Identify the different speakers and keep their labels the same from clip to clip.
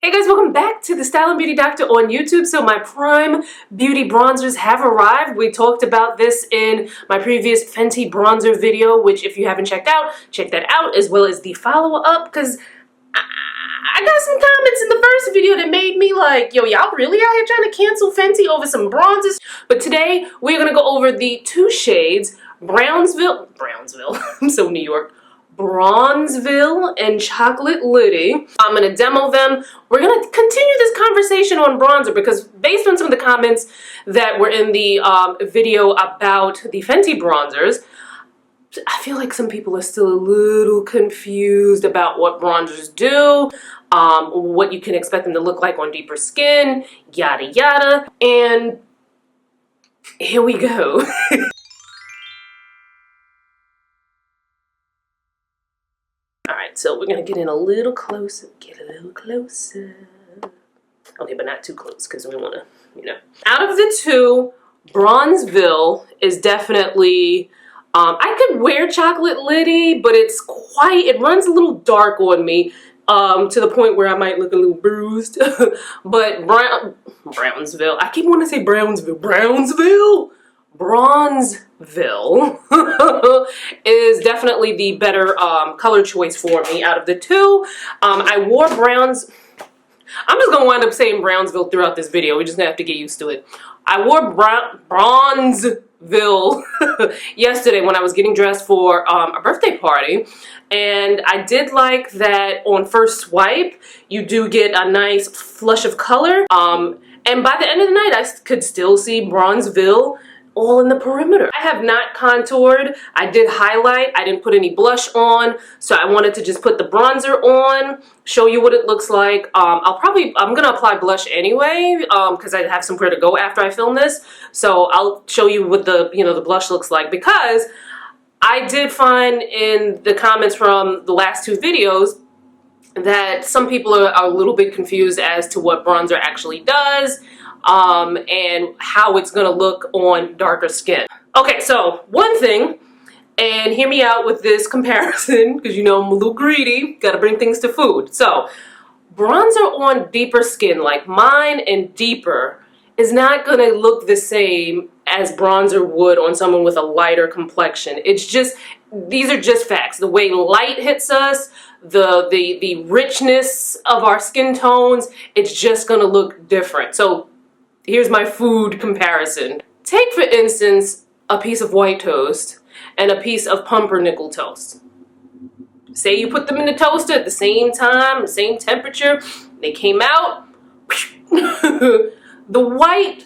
Speaker 1: Hey guys, welcome back to the Style and Beauty Doctor on YouTube. So my Prime Beauty Bronzers have arrived. We talked about this in my previous Fenty bronzer video, which if you haven't checked out, check that out, as well as the follow-up, because I got some comments in the first video that made me like, yo, y'all really out here trying to cancel Fenty over some bronzers? But today, we're going to go over the two shades, Brownsville, I'm so New York, Bronzeville and Chocolate Litty. I'm going to demo them. We're going to continue this conversation on bronzer because based on some of the comments that were in the video about the Fenty bronzers, I feel like some people are still a little confused about what bronzers do, what you can expect them to look like on deeper skin, yada yada, and here we go. Alright, so we're going to get in a little closer, Okay, but not too close because we want to, you know. Out of the two, Bronzeville is definitely, I could wear Chocolate Litty, but it runs a little dark on me, to the point where I might look a little bruised. But Brownsville, I keep wanting to say Bronzeville is definitely the better color choice for me out of the two. I wore browns. I'm just gonna wind up saying Brownsville throughout this video. We're just gonna have to get used to it. I wore Bronzeville yesterday when I was getting dressed for a birthday party, and I did like that on first swipe you do get a nice flush of color, and by the end of the night I could still see Bronzeville all in the perimeter. I have not contoured. I did highlight. I didn't put any blush on, so I wanted to just put the bronzer on, show you what it looks like. I'm gonna apply blush anyway, because I have somewhere to go after I film this. So I'll show you what the blush looks like, because I did find in the comments from the last two videos that some people are a little bit confused as to what bronzer actually does, and how it's gonna look on darker skin. Okay, so one thing, and hear me out with this comparison, because you know I'm a little greedy, gotta bring things to food. So, bronzer on deeper skin, like mine and deeper, is not gonna look the same as bronzer would on someone with a lighter complexion. It's just, these are just facts. The way light hits us, the richness of our skin tones, it's just gonna look different. So, here's my food comparison. Take, for instance, a piece of white toast and a piece of pumpernickel toast. Say you put them in the toaster at the same time, the same temperature, they came out. The white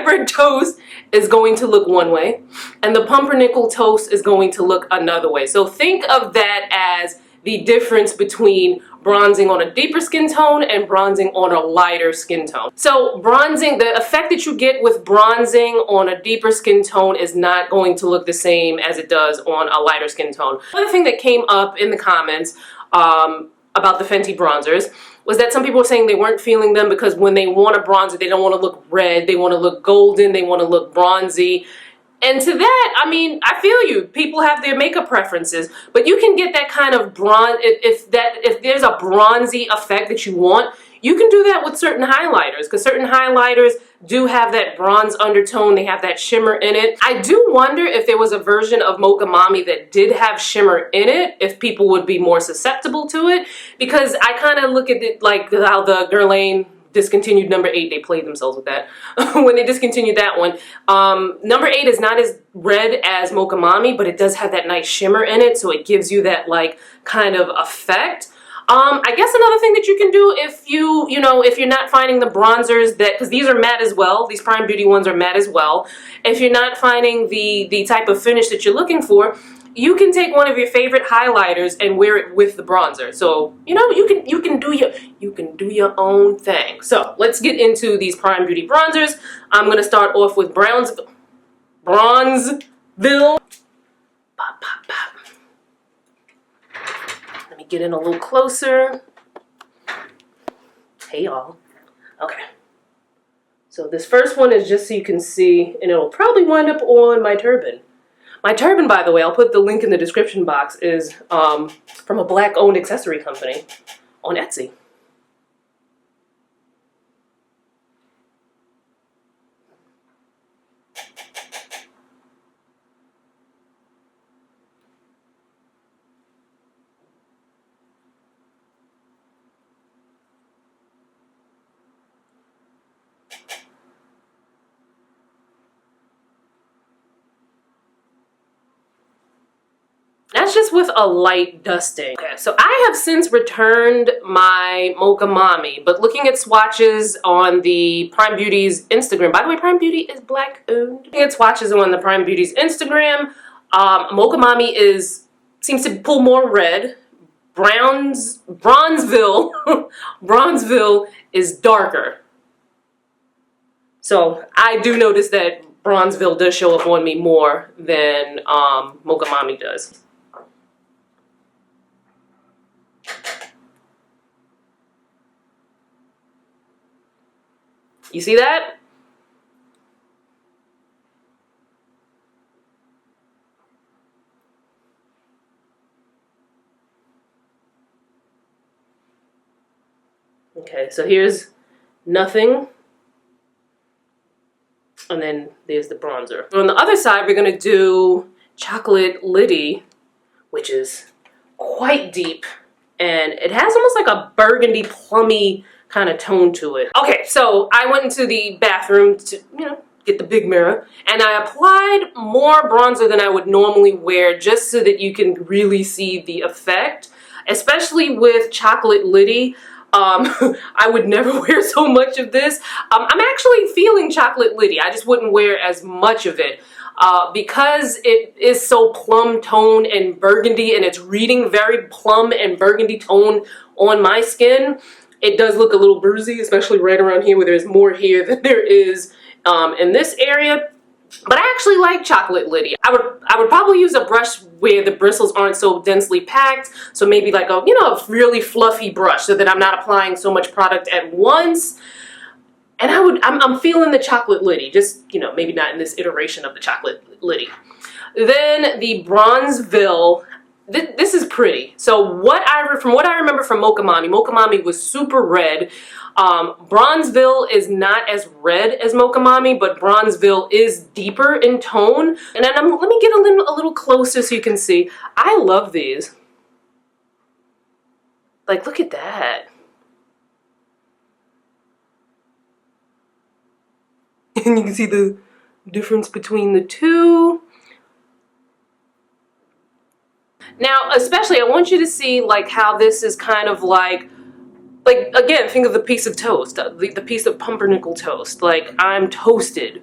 Speaker 1: bread toast is going to look one way, and the pumpernickel toast is going to look another way. So think of that as the difference between bronzing on a deeper skin tone and bronzing on a lighter skin tone. So bronzing, the effect that you get with bronzing on a deeper skin tone is not going to look the same as it does on a lighter skin tone. Another thing that came up in the comments about the Fenty bronzers was that some people were saying they weren't feeling them because when they want a bronzer, they don't want to look red, they want to look golden, they want to look bronzy. And to that, I mean, I feel you. People have their makeup preferences, but you can get that kind of bronze, if there's a bronzy effect that you want, you can do that with certain highlighters, because certain highlighters do have that bronze undertone, they have that shimmer in it. I do wonder if there was a version of Mocha Mami that did have shimmer in it, if people would be more susceptible to it, because I kind of look at it like how the Guerlain discontinued number 8, they played themselves with that. When they discontinued that one. Number 8 is not as red as Mocha Mami, but it does have that nice shimmer in it, so it gives you that like kind of effect. I guess another thing that you can do if if you're not finding the bronzers that, because these are matte as well, these Prime Beauty ones are matte as well. If you're not finding the type of finish that you're looking for, you can take one of your favorite highlighters and wear it with the bronzer. So, you can do your own thing. So, let's get into these Prime Beauty bronzers. I'm going to start off with Bronzeville. Pop, pop, pop. Let me get in a little closer. Hey, y'all. Okay. So, this first one is just so you can see, and it'll probably wind up on my turban. My turban, by the way, I'll put the link in the description box, is from a black-owned accessory company. on Etsy. That's just with a light dusting. Okay, so I have since returned my Mocha Mami, but looking at swatches on the Prime Beauty's Instagram, by the way, Prime Beauty is Black owned. Looking at swatches on the Prime Beauty's Instagram, Mocha Mami seems to pull more red. Bronzeville, Bronzeville is darker. So I do notice that Bronzeville does show up on me more than Mocha Mami does. You see that? Okay, so here's nothing. And then there's the bronzer. On the other side, we're gonna do Chocolate Litty, which is quite deep. And it has almost like a burgundy, plummy kind of tone to it. Okay, so I went into the bathroom to, get the big mirror, and I applied more bronzer than I would normally wear just so that you can really see the effect, especially with Chocolate Litty. I would never wear so much of this. I'm actually feeling Chocolate Litty. I just wouldn't wear as much of it. Because it is so plum tone and burgundy, and it's reading very plum and burgundy tone on my skin, it does look a little bruisey, especially right around here where there's more here than there is in this area. But I actually like Chocolate Litty. I would probably use a brush where the bristles aren't so densely packed. So maybe like a a really fluffy brush so that I'm not applying so much product at once. And I'm feeling the Chocolate Litty, just maybe not in this iteration of the Chocolate Litty. Then the Bronzeville. This is pretty. So from what I remember from Mocha Mami was super red. Bronzeville is not as red as Mocha Mami, but Bronzeville is deeper in tone. And then let me get a little closer so you can see. I love these. Like, look at that. And you can see the difference between the two. Now, especially, I want you to see like how this is kind of like again, think of the piece of toast, the piece of pumpernickel toast. Like, I'm toasted,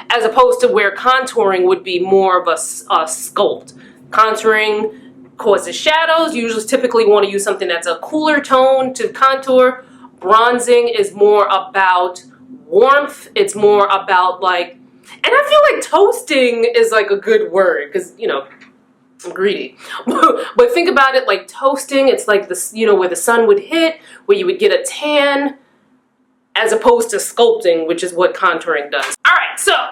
Speaker 1: as opposed to where contouring would be more of a sculpt. Contouring causes shadows. You usually typically want to use something that's a cooler tone to contour. Bronzing is more about warmth. It's more about like, and I feel like toasting is like a good word because I'm greedy. But think about it like toasting. It's like this, where the sun would hit, where you would get a tan, as opposed to sculpting, which is what contouring does. All right, so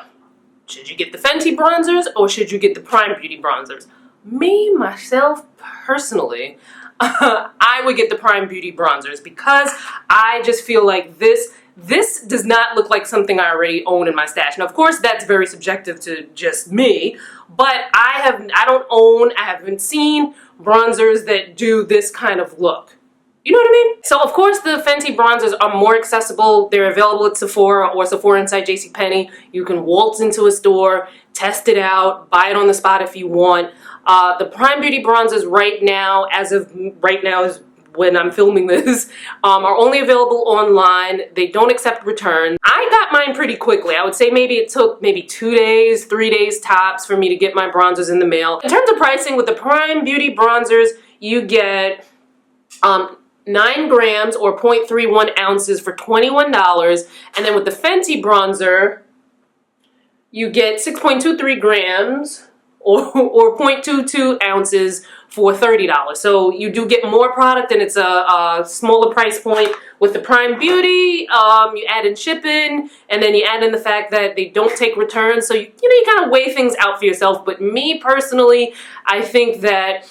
Speaker 1: should you get the Fenty bronzers or should you get the Prime Beauty bronzers? Me, myself, personally, I would get the Prime Beauty bronzers because I just feel like this does not look like something I already own in my stash. Now, of course, that's very subjective to just me, but I haven't seen bronzers that do this kind of look. You know what I mean? So, of course, the Fenty bronzers are more accessible. They're available at Sephora or Sephora inside JCPenney. You can waltz into a store, test it out, buy it on the spot if you want. The Prime Beauty bronzers right now, as of right now is when I'm filming this, are only available online. They don't accept returns. I got mine pretty quickly. I would say maybe it took 2 days, 3 days tops for me to get my bronzers in the mail. In terms of pricing, with the Prime Beauty bronzers, you get 9 grams or 0.31 ounces for $21. And then with the Fenty bronzer, you get 6.23 grams or 0.22 ounces for $30. So you do get more product and it's a smaller price point. With the Prime Beauty, you add in shipping and then you add in the fact that they don't take returns. So you kind of weigh things out for yourself. But me personally, I think that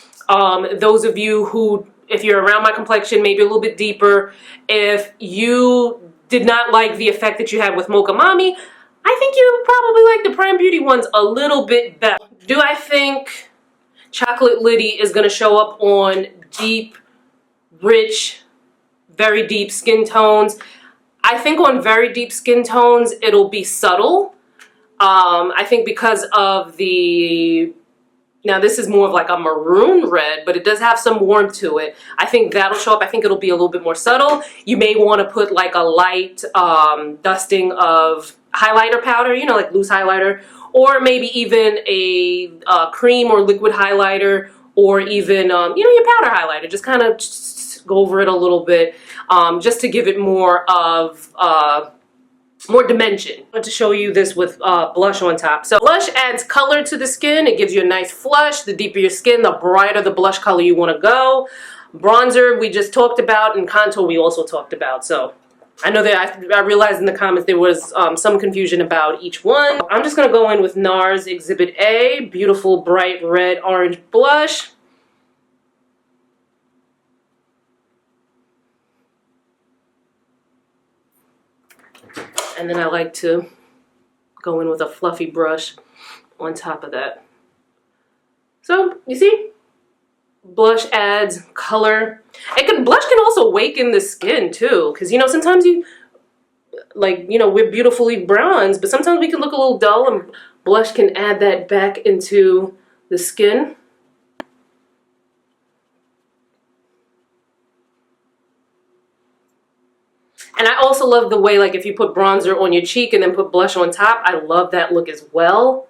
Speaker 1: those of you who if you're around my complexion, maybe a little bit deeper. If you did not like the effect that you had with Mocha Mami, I think you probably like the Prime Beauty ones a little bit better. Do I think Chocolate Litty is going to show up on deep, rich, very deep skin tones? I think on very deep skin tones, it'll be subtle. I think because of the, now this is more of like a maroon red, but it does have some warmth to it. I think that'll show up. I think it'll be a little bit more subtle. You may want to put like a light dusting of highlighter powder, you know, like loose highlighter, or maybe even a cream or liquid highlighter, or even, you know, your powder highlighter. Just kind of go over it a little bit, just to give it more of more dimension. I want to show you this with blush on top. So blush adds color to the skin. It gives you a nice flush. The deeper your skin, the brighter the blush color you want to go. Bronzer we just talked about, and contour we also talked about. So I know that I realized in the comments there was some confusion about each one. I'm just going to go in with NARS Exhibit A, beautiful bright red orange blush. And then I like to go in with a fluffy brush on top of that. So, you see? Blush adds color. Blush can also awaken the skin too. Because, you know, sometimes you, like, you know, we're beautifully bronzed, but sometimes we can look a little dull, and blush can add that back into the skin. And I also love the way, like, if you put bronzer on your cheek and then put blush on top, I love that look as well.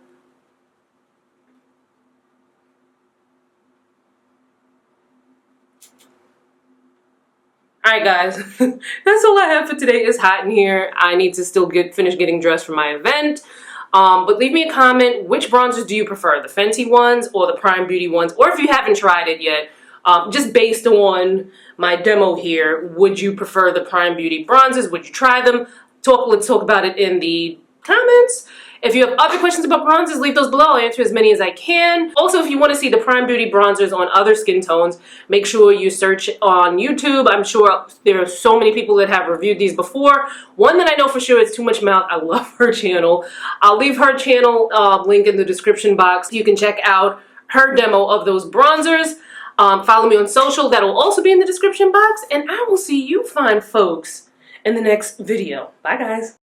Speaker 1: Alright guys, that's all I have for today. It's hot in here. I need to still finish getting dressed for my event. But leave me a comment, which bronzers do you prefer? The Fenty ones or the Prime Beauty ones? Or if you haven't tried it yet, just based on my demo here, would you prefer the Prime Beauty bronzers? Would you try them? Let's talk about it in the comments. If you have other questions about bronzers, leave those below. I'll answer as many as I can. Also, if you want to see the Prime Beauty bronzers on other skin tones, make sure you search on YouTube. I'm sure there are so many people that have reviewed these before. One that I know for sure is Too Much Mouth. I love her channel. I'll leave her channel link in the description box. You can check out her demo of those bronzers. Follow me on social. That will also be in the description box. And I will see you fine folks in the next video. Bye, guys.